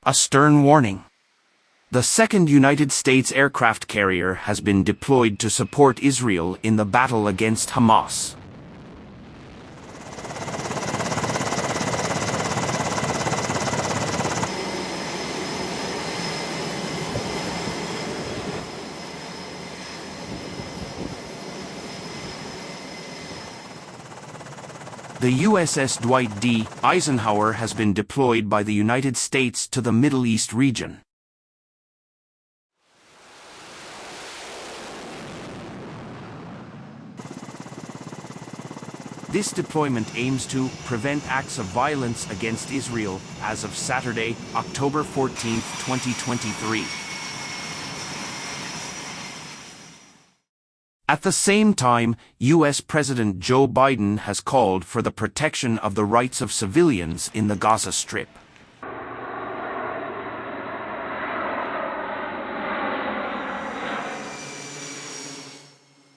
A stern warning. The second United States aircraft carrier has been deployed to support Israel in the battle against Hamas. The USS Dwight D. Eisenhower has been deployed by the United States to the Middle East region. This deployment aims to prevent acts of violence against Israel as of Saturday, October 14, 2023. At the same time, U.S. President Joe Biden has called for the protection of the rights of civilians in the Gaza Strip.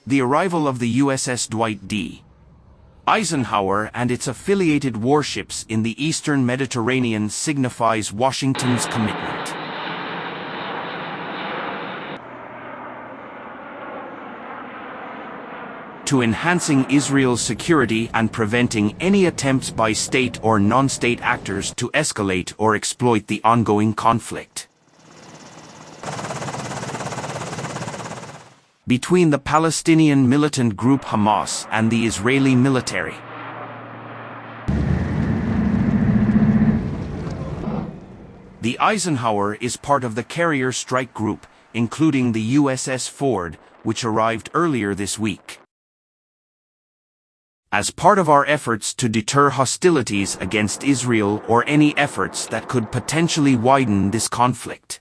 The arrival of the USS Dwight D. Eisenhower and its affiliated warships in the eastern Mediterranean signifies Washington's commitment to enhancing Israel's security and preventing any attempts by state or non-state actors to escalate or exploit the ongoing conflict between the Palestinian militant group Hamas and the Israeli military. The Eisenhower is part of the carrier strike group, including the USS Ford, which arrived earlier this week. As part of our efforts to deter hostilities against Israel or any efforts that could potentially widen this conflict.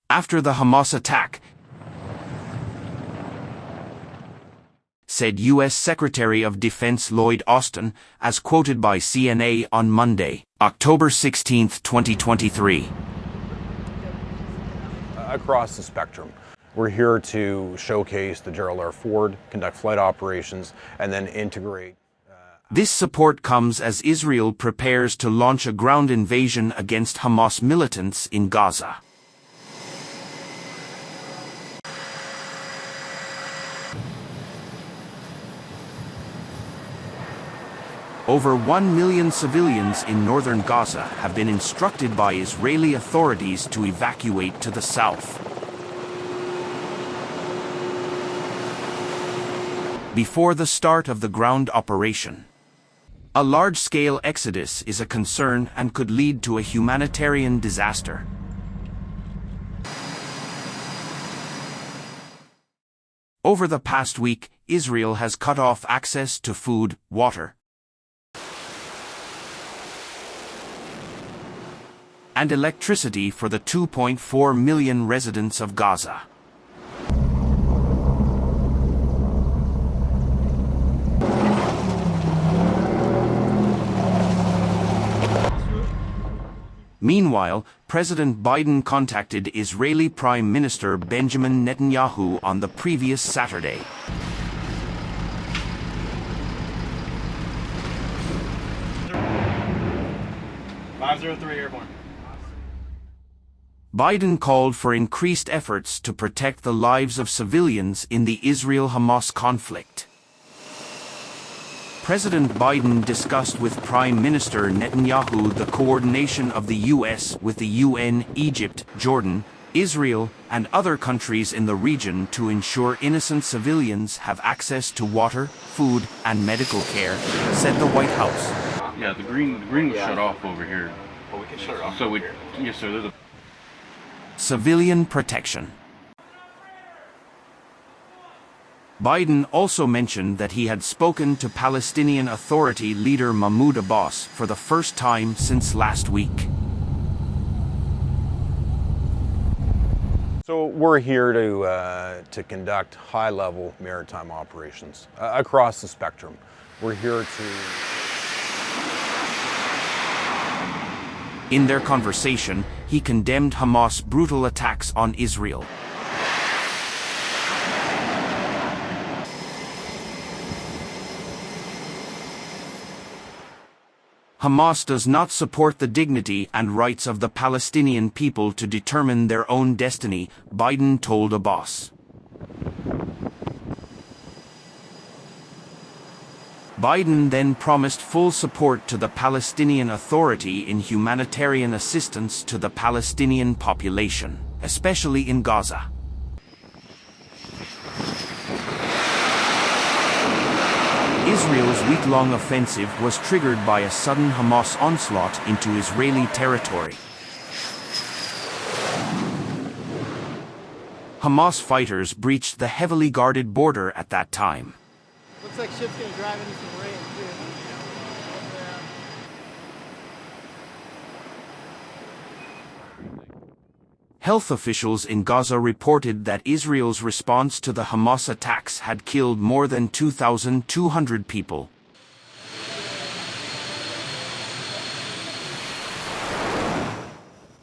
After the Hamas attack, said U.S. Secretary of Defense Lloyd Austin, as quoted by CNA on Monday, October 16, 2023. Across the spectrum. We're here to showcase the Gerald R. Ford, conduct flight operations, and then integrate. This support comes as Israel prepares to launch a ground invasion against Hamas militants in Gaza. Over 1 million civilians in northern Gaza have been instructed by Israeli authorities to evacuate to the south. Before the start of the ground operation, a large-scale exodus is a concern and could lead to a humanitarian disaster. Over the past week, Israel has cut off access to food, water, and electricity for the 2.4 million residents of Gaza. Meanwhile, President Biden contacted Israeli Prime Minister Benjamin Netanyahu on the previous Saturday. "503 airborne." Biden called for increased efforts to protect the lives of civilians in the Israel-Hamas conflict. President Biden discussed with Prime Minister Netanyahu the coordination of the U.S. with the UN, Egypt, Jordan, Israel, and other countries in the region to ensure innocent civilians have access to water, food, and medical care, said the White House. Yeah, the green was shut off over here. Oh, we can shut it off. So yes, sir. There's a Civilian protection. Biden also mentioned that he had spoken to Palestinian Authority leader Mahmoud Abbas for the first time since last week. So we're here to conduct high-level maritime operations across the spectrum. We're here to... In their conversation, he condemned Hamas' brutal attacks on Israel. Hamas does not support the dignity and rights of the Palestinian people to determine their own destiny, Biden told Abbas. Biden then promised full support to the Palestinian Authority in humanitarian assistance to the Palestinian population, especially in Gaza. Israel's week-long offensive was triggered by a sudden Hamas onslaught into Israeli territory. Hamas fighters breached the heavily guarded border at that time. Looks like ship's gonna drive into some rain too. Health officials in Gaza reported that Israel's response to the Hamas attacks had killed more than 2,200 people.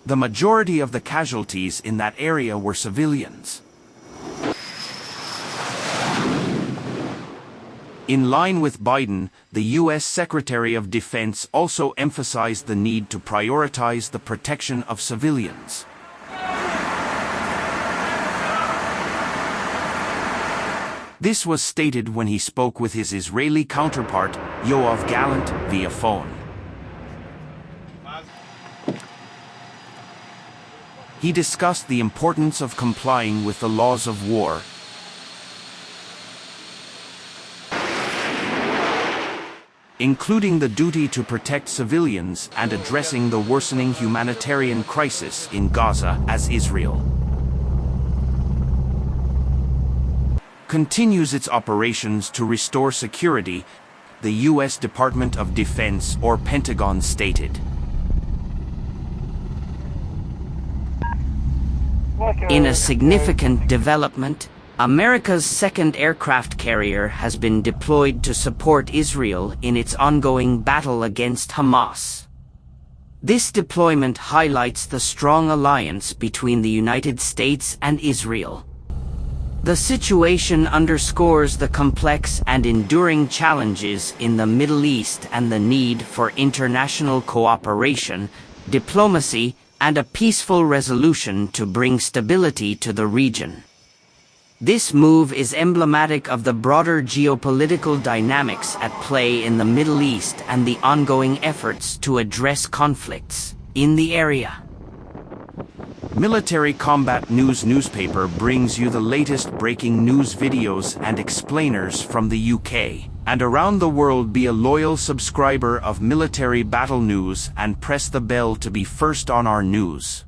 The majority of the casualties in that area were civilians. In line with Biden, the U.S. Secretary of Defense also emphasized the need to prioritize the protection of civilians. This was stated when he spoke with his Israeli counterpart, Yoav Gallant, via phone. He discussed the importance of complying with the laws of war, including the duty to protect civilians and addressing the worsening humanitarian crisis in Gaza as Israel continues its operations to restore security, the U.S. Department of Defense or Pentagon stated. In a significant development, America's second aircraft carrier has been deployed to support Israel in its ongoing battle against Hamas. This deployment highlights the strong alliance between the United States and Israel. The situation underscores the complex and enduring challenges in the Middle East and the need for international cooperation, diplomacy, and a peaceful resolution to bring stability to the region. This move is emblematic of the broader geopolitical dynamics at play in the Middle East and the ongoing efforts to address conflicts in the area. Military Combat News newspaper brings you the latest breaking news videos and explainers from the UK and around the world. Be a loyal subscriber of Military Battle News and press the bell to be first on our news.